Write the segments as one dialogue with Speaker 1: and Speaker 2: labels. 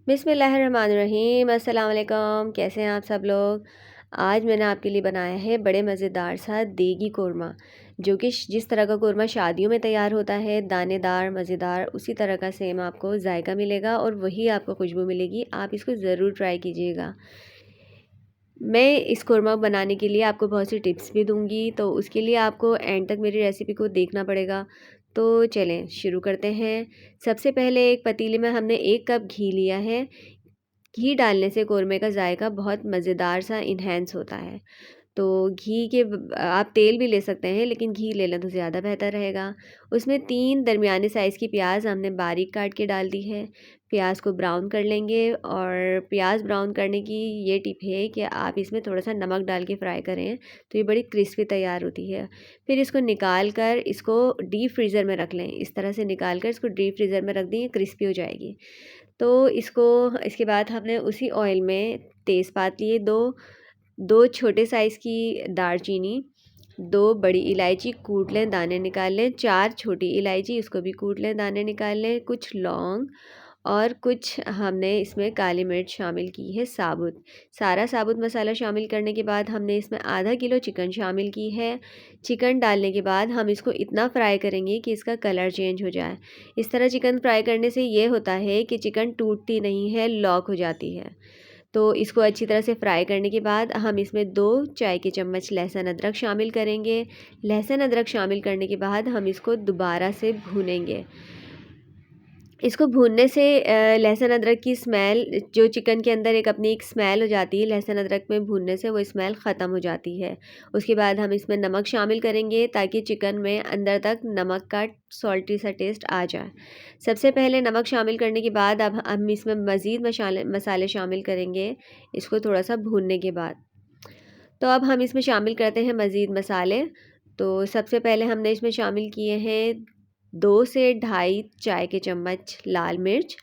Speaker 1: बिस्मिल्लाहिर्रहमानिर्रहीम। अस्सलाम वालेकुम। कैसे हैं आप सब लोग। आज मैंने आपके लिए बनाया है बड़े मज़ेदार सा देगी कोरमा, जो कि जिस तरह का कोरमा शादियों में तैयार होता है, दानेदार मज़ेदार, उसी तरह का सेम आपको जायका मिलेगा और वही आपको खुशबू मिलेगी। आप इसको ज़रूर ट्राई कीजिएगा। मैं इस कोरमा बनाने के लिए आपको बहुत सी टिप्स भी दूंगी, तो उसके लिए आपको एंड तक मेरी रेसिपी को देखना पड़ेगा। तो चलें शुरू करते हैं। सबसे पहले एक पतीले में हमने 1 कप घी लिया है। घी डालने से कोरमे का जायका बहुत मज़ेदार सा इन्हेंस होता है। तो घी के आप तेल भी ले सकते हैं, लेकिन घी ले लें तो ज़्यादा बेहतर रहेगा। उसमें 3 दरमियाने साइज़ की प्याज हमने बारीक काट के डाल दी है। प्याज को ब्राउन कर लेंगे, और प्याज ब्राउन करने की ये टिप है कि आप इसमें थोड़ा सा नमक डाल के फ्राई करें, तो ये बड़ी क्रिस्पी तैयार होती है। फिर इसको निकाल कर इसको डीप फ्रीज़र में रख लें। इस तरह से निकाल कर इसको डीप फ्रीज़र में रख दें, क्रिस्पी हो जाएगी। तो इसके बाद हमने उसी ऑयल में तेज़पात लिए, दो छोटे साइज़ की दालचीनी, 2 बड़ी इलायची कूट लें, दाने निकाल लें, 4 छोटी इलायची उसको भी कूट लें, दाने निकाल लें, कुछ लौंग, और कुछ हमने इसमें काली मिर्च शामिल की है साबुत। सारा साबुत मसाला शामिल करने के बाद हमने इसमें आधा किलो चिकन शामिल की है। चिकन डालने के बाद हम इसको इतना फ्राई करेंगे कि इसका कलर चेंज हो जाए। इस तरह चिकन फ्राई करने से ये होता है कि चिकन टूटती नहीं है, लॉक हो जाती है। तो इसको अच्छी तरह से फ्राई करने के बाद हम इसमें 2 चाय के चम्मच लहसुन अदरक शामिल करेंगे। लहसुन अदरक शामिल करने के बाद हम इसको दोबारा से भूनेंगे। इसको भूनने से लहसुन अदरक की स्मेल, जो चिकन के अंदर एक स्मेल हो जाती है, लहसुन अदरक में भूनने से वो स्मेल ख़त्म हो जाती है। उसके बाद हम इसमें नमक शामिल करेंगे, ताकि चिकन में अंदर तक नमक का सॉल्टी सा टेस्ट आ जाए। सबसे पहले नमक शामिल करने के बाद अब हम इसमें मज़ीद मसाले शामिल करेंगे, इसको थोड़ा सा भूनने के बाद। तो अब हम इसमें शामिल करते हैं मज़ीद मसाले। तो सबसे पहले हमने इसमें शामिल किए हैं 2 से ढाई चाय के चम्मच लाल मिर्च।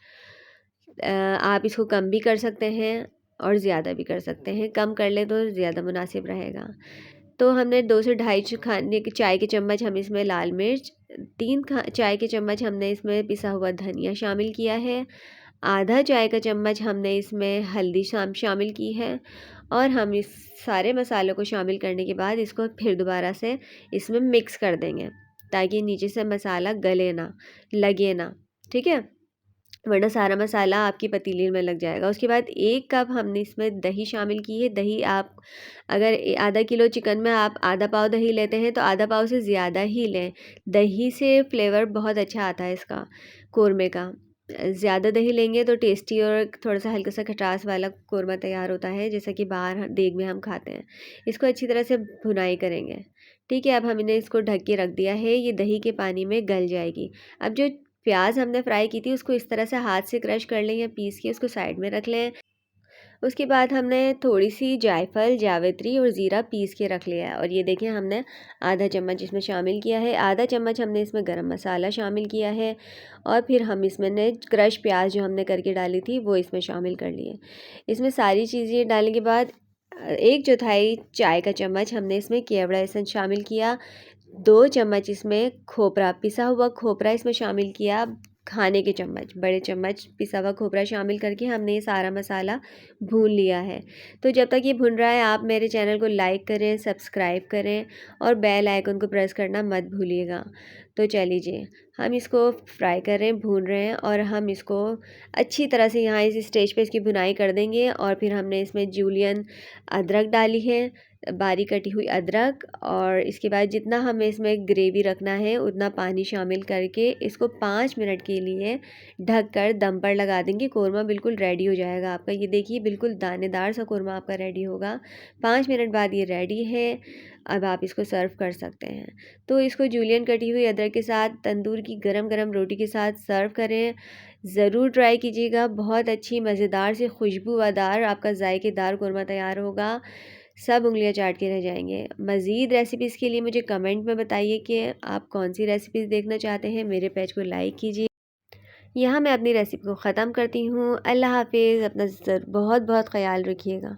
Speaker 1: आप इसको कम भी कर सकते हैं और ज़्यादा भी कर सकते हैं, कम कर लें तो ज़्यादा मुनासिब रहेगा। तो हमने 2 से ढाई खाने के चाय के चम्मच हम इसमें लाल मिर्च, 3 चाय के चम्मच हमने इसमें पिसा हुआ धनिया शामिल किया है, आधा चाय का चम्मच हमने इसमें हल्दी शामिल की है, और हम इस सारे मसालों को शामिल करने के बाद इसको फिर दोबारा से इसमें मिक्स कर देंगे, ताकि नीचे से मसाला गले ना, लगे ना। ठीक है, वरना सारा मसाला आपकी पतीली में लग जाएगा। उसके बाद 1 कप हमने इसमें दही शामिल की है। दही आप अगर आधा किलो चिकन में आप आधा पाव दही लेते हैं, तो आधा पाव से ज़्यादा ही लें। दही से फ्लेवर बहुत अच्छा आता है इसका, कोरमे का। ज़्यादा दही लेंगे तो टेस्टी और थोड़ा सा हल्का सा खटास वाला कोरमा तैयार होता है, जैसा कि बाहर देग में हम खाते हैं। इसको अच्छी तरह से भुनाई करेंगे। ठीक है, अब हमने इसको ढक के रख दिया है, ये दही के पानी में गल जाएगी। अब जो प्याज हमने फ्राई की थी, उसको इस तरह से हाथ से क्रश कर लें या पीस के उसको साइड में रख लें। उसके बाद हमने थोड़ी सी जायफल, जावित्री और ज़ीरा पीस के रख लिया है, और ये देखें हमने आधा चम्मच इसमें शामिल किया है। आधा चम्मच हमने इसमें गरम मसाला शामिल किया है, और फिर हम इसमें ने क्रश प्याज जो हमने करके डाली थी वो इसमें शामिल कर लिए। इसमें सारी चीज़ें डालने के बाद 1/4 चाय का चम्मच हमने इसमें केवड़ा एसेंस शामिल किया। 2 चम्मच इसमें खोपरा, पिसा हुआ खोपरा इसमें शामिल किया। खाने के चम्मच, बड़े चम्मच पिसा हुआ खोपरा शामिल करके हमने ये सारा मसाला भून लिया है। तो जब तक ये भुन रहा है, आप मेरे चैनल को लाइक करें, सब्सक्राइब करें, और बेल आइकन को प्रेस करना मत भूलिएगा। तो चलिए, हम इसको फ्राई कर रहे हैं, भून रहे हैं, और हम इसको अच्छी तरह से यहाँ इस स्टेज पे इसकी भुनाई कर देंगे। और फिर हमने इसमें जूलियन अदरक डाली है, बारीक कटी हुई अदरक, और इसके बाद जितना हमें इसमें ग्रेवी रखना है उतना पानी शामिल करके इसको 5 मिनट के लिए ढक कर दम पर लगा देंगे। कोरमा बिल्कुल रेडी हो जाएगा आपका। ये देखिए, बिल्कुल दानेदार सा कोरमा आपका रेडी होगा। 5 मिनट बाद ये रेडी है। अब आप इसको सर्व कर सकते हैं। तो इसको जूलियन कटी हुई अदरक के साथ, तंदूर की गरम गरम रोटी के साथ सर्व करें। ज़रूर ट्राई कीजिएगा, बहुत अच्छी मज़ेदार से खुशबूदार आपका जायकेदार कोरमा तैयार होगा। सब उंगलियां चाट के रह जाएंगे। मज़ीद रेसिपीज़ के लिए मुझे कमेंट में बताइए कि आप कौन सी रेसिपीज़ देखना चाहते हैं। मेरे पेज को लाइक कीजिए। यहाँ मैं अपनी रेसिपी को ख़त्म करती हूँ। अल्लाह हाफिज़। अपना बहुत बहुत ख्याल रखिएगा।